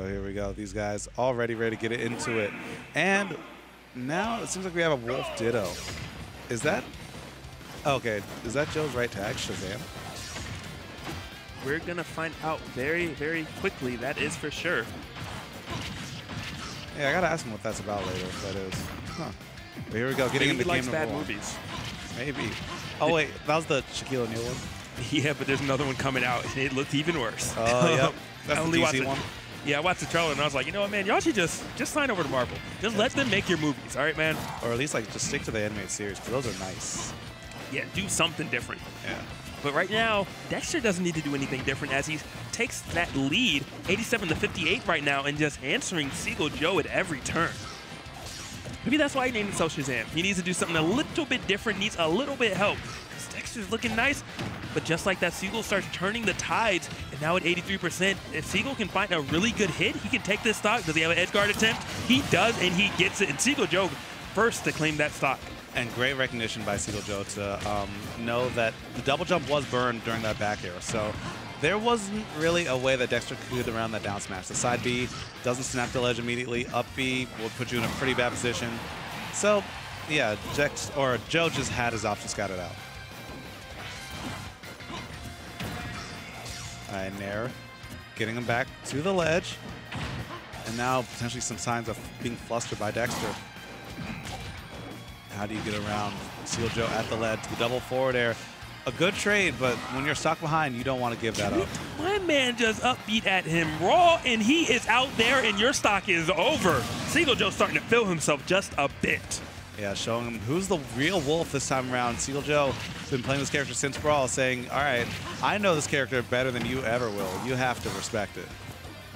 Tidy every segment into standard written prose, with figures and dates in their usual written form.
So here we go. These guys already ready to get into it. And now it seems like we have a Wolf Ditto. Is that... Okay, is that Joe's right tag, Shazam? We're going to find out very, very quickly. That is for sure. Yeah, I got to ask him what that's about later, if that is. Huh. But here we go, getting into game number 1. He likes bad movies. Maybe. Oh, wait, that was the Shaquille O'Neal one? Yeah, but there's another one coming out, and it looked even worse. Oh, yeah. That's the DC one? Yeah, I watched the trailer, and I was like, you know what, man? Y'all should just sign over to Marvel. Just let them make your movies, all right, man? Or at least, like, just stick to the animated series, because those are nice. Yeah, do something different. Yeah. But right now, Dexter doesn't need to do anything different as he takes that lead, 87-58 right now, and just answering Seagull Joe at every turn. Maybe that's why he named himself Shazam. He needs to do something a little bit different, needs a little bit of help. Because Dexter's looking nice, but just like that, Seagull starts turning the tides, and now at 83%, if Seagull can find a really good hit, he can take this stock. Does he have an edge guard attempt? He does, and he gets it. And Seagull Joe first to claim that stock. And great recognition by Seagull Joe to know that the double jump was burned during that back air. So there wasn't really a way that Dexter could get around that down smash. The side B doesn't snap the ledge immediately. Up B will put you in a pretty bad position. So, yeah, Joe just had his options scouted out. All right, Nair getting him back to the ledge. And now potentially some signs of being flustered by Dexter. How do you get around Seagull Joe at the ledge? The double forward air. A good trade, but when you're stuck behind, you don't want to give that up. My man just upbeat at him raw, and he is out there, and your stock is over. Seagull Joe's starting to feel himself just a bit. Yeah, showing him who's the real Wolf this time around. Seagull Joe has been playing this character since Brawl, saying, all right, I know this character better than you ever will. You have to respect it.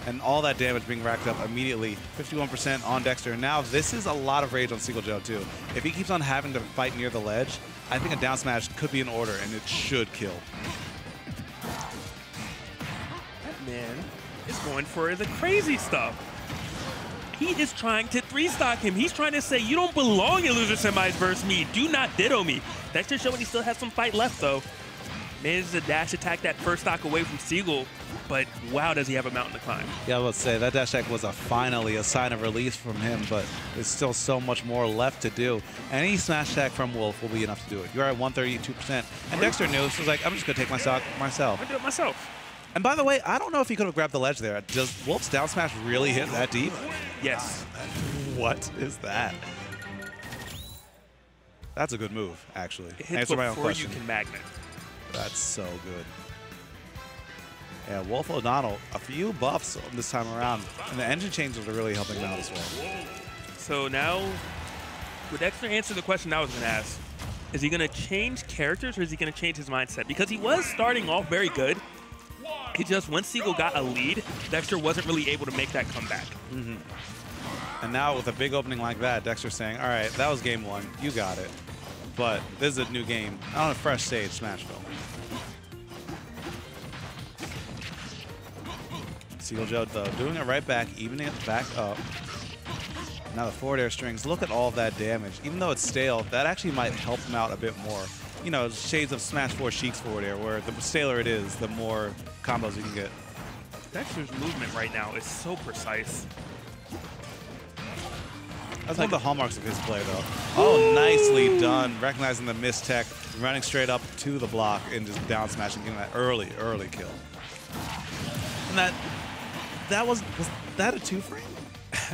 And all that damage being racked up immediately, 51% on Dexter. Now, this is a lot of rage on Seagull Joe, too. If he keeps on having to fight near the ledge, I think a down smash could be in order, and it should kill. That man is going for the crazy stuff. He is trying to 3-stock him. He's trying to say, you don't belong in loser semis versus me. Do not ditto me. Dexter showing he still has some fight left, though. Manages to dash attack that first stock away from Seagull, but wow, does he have a mountain to climb. Yeah, I would say that dash attack was finally a sign of release from him, but there's still so much more left to do. Any smash attack from Wolf will be enough to do it. You're at 132%. And Dexter knew, so was like, I'm just going to take my stock myself. I'll do it myself. And by the way, I don't know if he could have grabbed the ledge there. Does Wolf's down smash really hit that deep? Yes. What is that? That's a good move, actually. It hits before you can magnet. That's so good. Yeah, Wolf O'Donnell, a few buffs this time around, and the engine changes are really helping him out as well. So now, would Dexter answer the question I was going to ask? Is he going to change characters, or is he going to change his mindset? Because he was starting off very good. He just, once Seagull got a lead, Dexter wasn't really able to make that comeback. Mm-hmm. And now with a big opening like that, Dexter's saying, all right, that was game 1. You got it. But this is a new game on a fresh stage, Smashville. Seagull Joe, though, doing it right back, evening it back up. Now the forward air strings, look at all of that damage. Even though it's stale, that actually might help him out a bit more. You know, shades of Smash 4 Sheik's forward air, where the staler it is, the more combos you can get. Dexter's movement right now is so precise. That's one of the hallmarks of his play, though. Oh, nicely done. Recognizing the missed tech, running straight up to the block and just down smashing, getting that early kill. And that was that a 2-frame?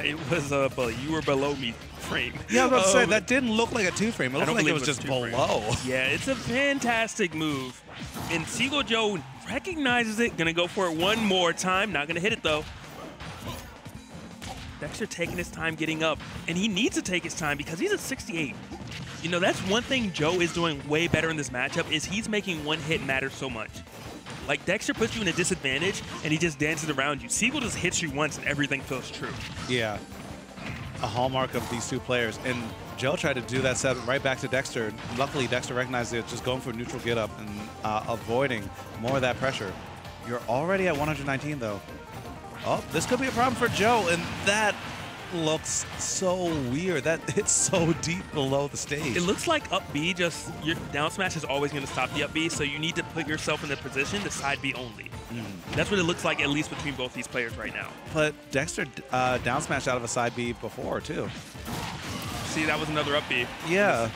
It was but you were below me frame. Yeah, I was about to say, that didn't look like a 2-frame. It looked like it was just below. Yeah, it's a fantastic move. And Seagull Joe recognizes it, gonna go for it one more time. Not gonna hit it, though. Dexter taking his time getting up, and he needs to take his time because he's at 68. You know, that's one thing Joe is doing way better in this matchup is he's making one hit matter so much. Like, Dexter puts you in a disadvantage, and he just dances around you. Seagull just hits you once, and everything feels true. Yeah, a hallmark of these two players. And Joe tried to do that set right back to Dexter. Luckily, Dexter recognized it, just going for a neutral get up and avoiding more of that pressure. You're already at 119, though. Oh, this could be a problem for Joe, and that looks so weird. That hits so deep below the stage. It looks like up B, just your down smash is always going to stop the up B, so you need to put yourself in the position to side B only. That's what it looks like, at least between both these players right now. But Dexter down smashed out of a side B before, too. See, that was another up B. Yeah.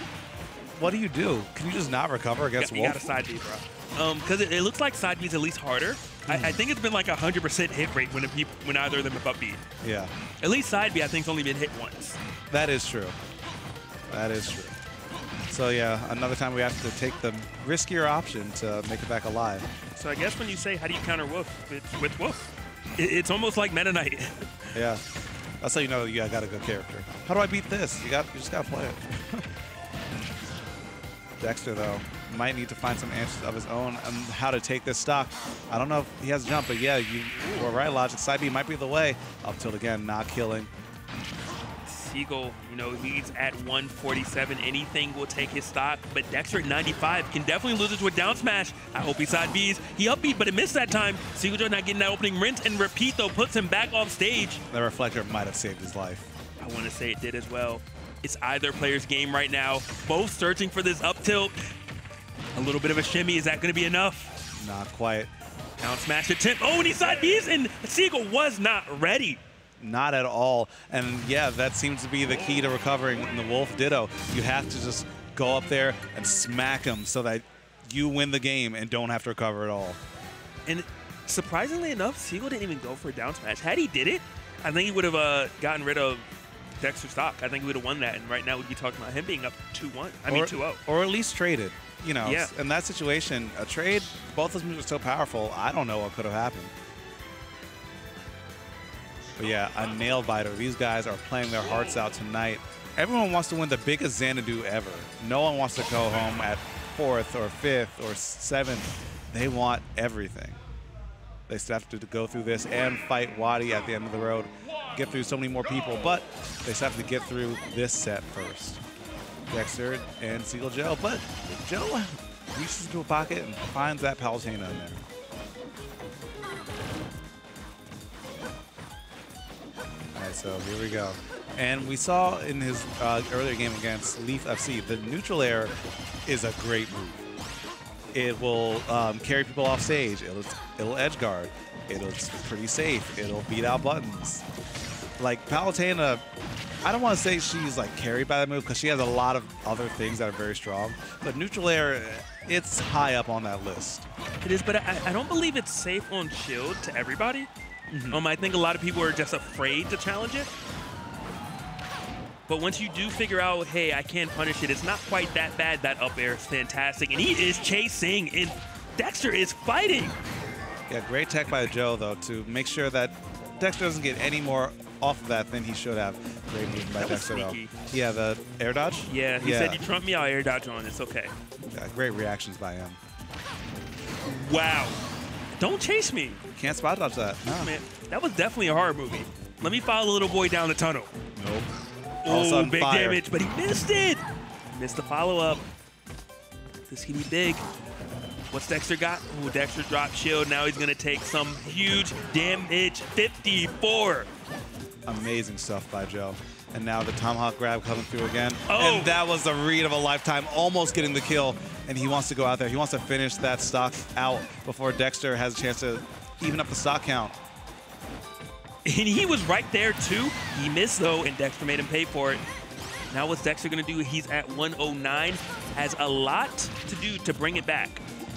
What do you do? Can you just not recover against You Wolf? got a side B, bro. Because it looks like side B is at least harder. I think it's been like 100% hit rate when either of them have up B. Yeah. At least side B, I think, has only been hit once. That is true. That is true. So, yeah, another time we have to take the riskier option to make it back alive. So I guess when you say, how do you counter Wolf? It's with Wolf. It's almost like Meta Knight. Yeah. That's how you know you got a good character. How do I beat this? You just got to play it. Dexter, though, might need to find some answers of his own on how to take this stock. I don't know if he has a jump, but yeah, you were right, Logic. Side B might be the way. Up tilt again, not killing. Seagull, you know, he's at 147. Anything will take his stock, but Dexter at 95 can definitely lose it to a down smash. I hope he side Bs. He up beat, but it missed that time. Seagull Joe not getting that opening rinse and repeat, though, puts him back off stage. The reflector might have saved his life. I want to say it did as well. It's either player's game right now. Both searching for this up tilt. A little bit of a shimmy. Is that going to be enough? Not quite. Down smash attempt. Oh, and he side Bs, and Seagull was not ready. Not at all. And yeah, that seems to be the key to recovering in the Wolf Ditto. You have to just go up there and smack him so that you win the game and don't have to recover at all. And surprisingly enough, Seagull didn't even go for a down smash. Had he did it, I think he would have gotten rid of Dexter's stock. I think he would have won that. And right now we'd be talking about him being up 2-1. I mean 2-0. Or at least traded. You know, yeah. In that situation, a trade, both those moves are so powerful, I don't know what could have happened. But yeah, a nail biter. These guys are playing their hearts out tonight. Everyone wants to win the biggest Xanadu ever. No one wants to go home at 4th or 5th or 7th. They want everything. They still have to go through this and fight Wadi at the end of the road, get through so many more people, but they still have to get through this set first. Dexter and Seagull Joe, but Joe reaches into a pocket and finds that Palutena in there. All right, so here we go. And we saw in his earlier game against Leaf FC, the neutral air is a great move. It will carry people off stage. It'll edge guard. It's pretty safe. It'll beat out buttons. Like Palutena, I don't want to say she's like carried by that move because she has a lot of other things that are very strong. But neutral air, it's high up on that list. It is, but I don't believe it's safe on shield to everybody. I think a lot of people are just afraid to challenge it. But once you do figure out, hey, I can punish it, it's not quite that bad. That up air is fantastic. And he is chasing, and Dexter is fighting. Yeah, great tech by Joe, though, to make sure that Dexter doesn't get any more off of that than he should have. Great move by Dexter, though. Yeah, the air dodge? Yeah, he said you trumped me, I'll air dodge on. It's okay. Yeah, great reactions by him. Wow. Don't chase me. Can't spot dodge that. No. Man, that was definitely a horror movie. Let me follow the little boy down the tunnel. Nope. Oh, big damage, but he missed it. Missed the follow-up. Does he need big? What's Dexter got? Oh, Dexter dropped shield. Now he's going to take some huge damage. 54. Amazing stuff by Joe. And now the tomahawk grab coming through again. Oh. And that was the read of a lifetime, almost getting the kill. And he wants to go out there. He wants to finish that stock out before Dexter has a chance to even up the stock count. And he was right there, too. He missed, though, and Dexter made him pay for it. Now what's Dexter going to do? He's at 109. Has a lot to do to bring it back.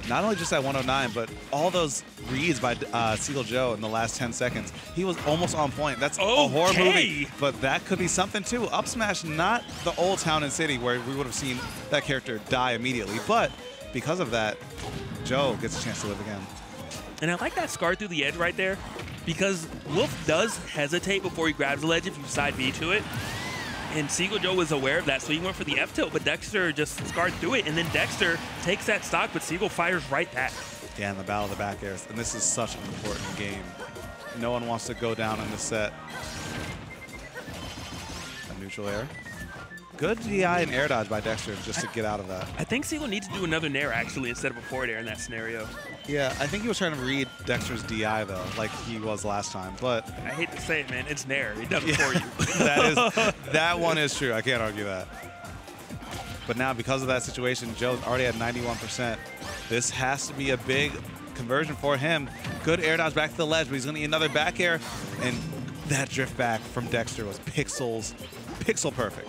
Not only just at 109, but all those reads by Seagull Joe in the last 10 seconds. He was almost on point. That's a horror movie, but that could be something, too. Up smash, not the old Town and City where we would have seen that character die immediately. But because of that, Joe gets a chance to live again. And I like that scar through the edge right there, because Wolf does hesitate before he grabs the ledge if you side B to it. And Seagull Joe was aware of that, so he went for the F tilt, but Dexter just scarred through it, and then Dexter takes that stock, but Seagull fires right back. Yeah, in the battle of the back airs, and this is such an important game. No one wants to go down in the set. A neutral air. Good DI and air dodge by Dexter just to get out of that. I think Seagull needs to do another nair, actually, instead of a forward air in that scenario. Yeah, I think he was trying to read Dexter's DI, though, like he was last time, but... I hate to say it, man. It's nair. He does it for you. That one is true. I can't argue that. But now, because of that situation, Joe's already at 91%. This has to be a big conversion for him. Good air dodge back to the ledge, but he's going to need another back air. And that drift back from Dexter was pixel perfect.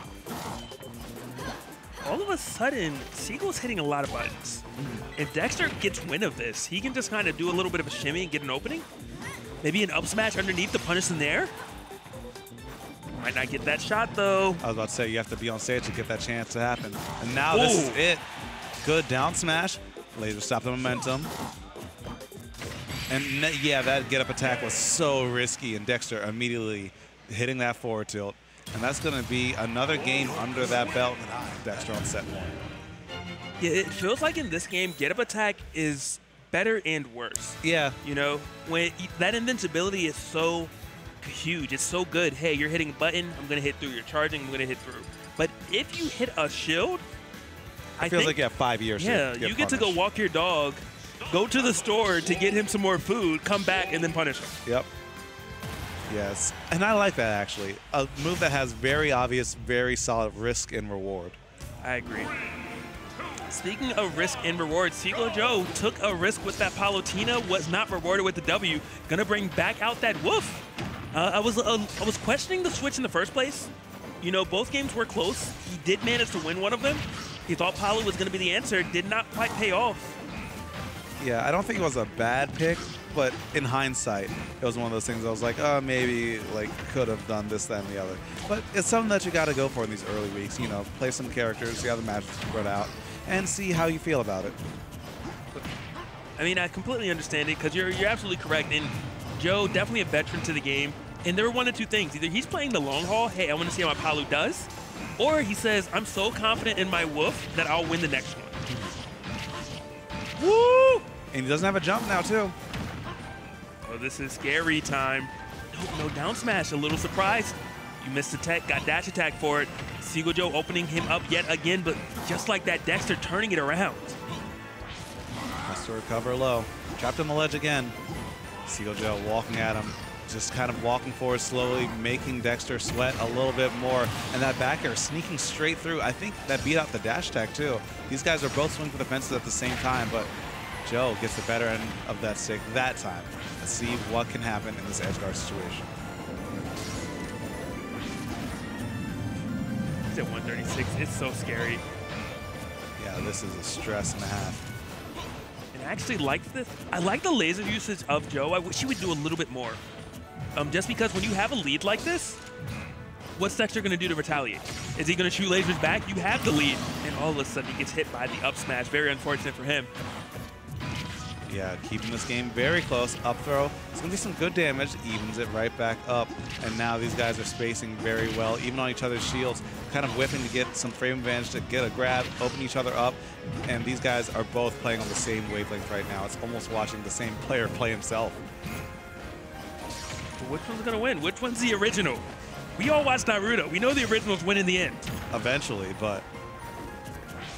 All of a sudden, Seagull's hitting a lot of buttons. If Dexter gets wind of this, he can just kind of do a little bit of a shimmy and get an opening. Maybe an up smash underneath to punish in there. Might not get that shot, though. I was about to say, you have to be on stage to get that chance to happen. And now this is it. Good down smash. Laser stop the momentum. And yeah, that get-up attack was so risky, and Dexter immediately hitting that forward tilt. And that's going to be another game under that belt. Dexter on set one. Yeah, it feels like in this game, get-up attack is better and worse. Yeah. You know, when that invincibility is so huge, it's so good. Hey, you're hitting a button, I'm going to hit through. You're charging, I'm going to hit through. But if you hit a shield, it feels like you have 5 years. Yeah, you get to go walk your dog, go to the store to get him some more food, come back, and then punish him. Yep. Yes, and I like that, actually. A move that has very obvious, very solid risk and reward. I agree. Speaking of risk and reward, Seagull Joe took a risk with that Palutena, was not rewarded with the W. Gonna bring back out that woof. I was questioning the switch in the first place. You know, both games were close. He did manage to win one of them. He thought Palu was gonna be the answer, did not quite pay off. Yeah, I don't think it was a bad pick, but in hindsight, it was one of those things I was like, oh, maybe like could have done this, that, and the other. But it's something that you got to go for in these early weeks. You know, play some characters, see how the matches spread out, and see how you feel about it. I mean, I completely understand it because you're absolutely correct. And Joe, definitely a veteran to the game. And there were one of two things. Either he's playing the long haul, hey, I want to see how my Palu does, or he says, I'm so confident in my woof that I'll win the next one. Woo! And he doesn't have a jump now, too. Oh, this is scary time. No down smash. A little surprised. You missed the tech, got dash attack for it. Seagull Joe opening him up yet again, but just like that, Dexter turning it around. Has to recover low. Trapped on the ledge again. Seagull Joe walking at him. Just kind of walking forward slowly, making Dexter sweat a little bit more. And that back air sneaking straight through. I think that beat out the dash attack, too. These guys are both swinging for the fences at the same time, but Joe gets the better end of that stick that time. Let's see what can happen in this edge guard situation. He's at 136. It's so scary. Yeah, this is a stress and a half. And I actually like this. I like the laser usage of Joe. I wish he would do a little bit more. Just because when you have a lead like this, what's Dexter going to do to retaliate? Is he going to shoot lasers back? You have the lead. And all of a sudden, he gets hit by the up smash. Very unfortunate for him. Yeah, keeping this game very close. Up throw. It's going to be some good damage. Evens it right back up. And now these guys are spacing very well, even on each other's shields, kind of whipping to get some frame advantage, to get a grab, open each other up. And these guys are both playing on the same wavelength right now. It's almost watching the same player play himself. Which one's going to win? Which one's the original? We all watch Naruto. We know the originals win in the end. Eventually, but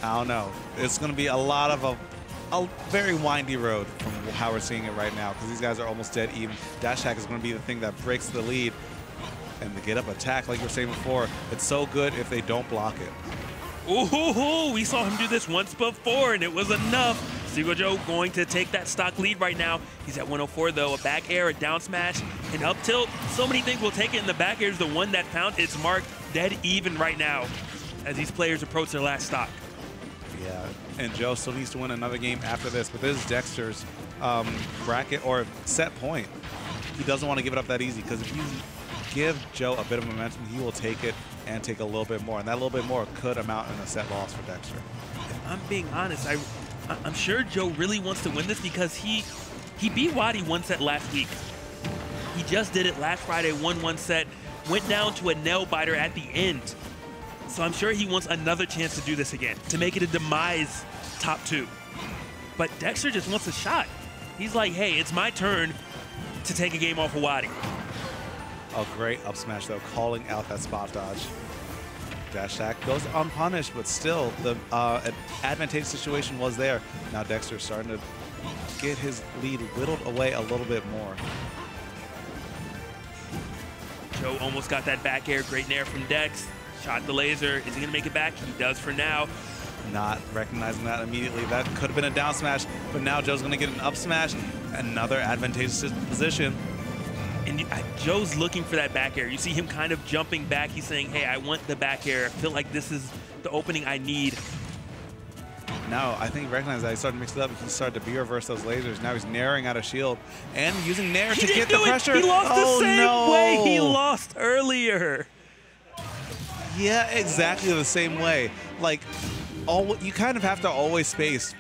I don't know. It's going to be a lot of a very windy road from how we're seeing it right now, because these guys are almost dead even. Dash attack is going to be the thing that breaks the lead. And the get-up attack, like we were saying before, it's so good if they don't block it. Ooh, we saw him do this once before, and it was enough. Seagull Joe going to take that stock lead right now. He's at 104, though. A back air, a down smash, an up tilt. So many things will take it, and the back air is the one that found its mark. Dead even right now as these players approach their last stock. Yeah, and Joe still needs to win another game after this, but this is Dexter's bracket or set point. He doesn't want to give it up that easy, because if you give Joe a bit of momentum, he will take it and take a little bit more, and that little bit more could amount in a set loss for Dexter. If I'm being honest, I'm sure Joe really wants to win this, because he beat Wadi one set last week. He just did it last Friday, won one set, went down to a nail biter at the end. So I'm sure he wants another chance to do this again, to make it a demise top two. But Dexter just wants a shot. He's like, hey, it's my turn to take a game off of Wadi. Oh, great up smash, though, calling out that spot dodge. Dash attack goes unpunished, but still, the advantageous situation was there. Now Dexter's starting to get his lead whittled away a little bit more. Joe almost got that back air. Great nair from Dex. Shot the laser. Is he going to make it back? He does for now. Not recognizing that immediately. That could have been a down smash, but now Joe's going to get an up smash. Another advantageous position. And Joe's looking for that back air. You see him kind of jumping back. He's saying, hey, I want the back air. I feel like this is the opening I need. Now, I think he recognized that. He started to mix it up. He started to B-reverse those lasers. Now he's narrowing out a shield and using Nair to get the pressure. He lost the same way he no. lost earlier. Yeah, exactly the same way. Like, you kind of have to always space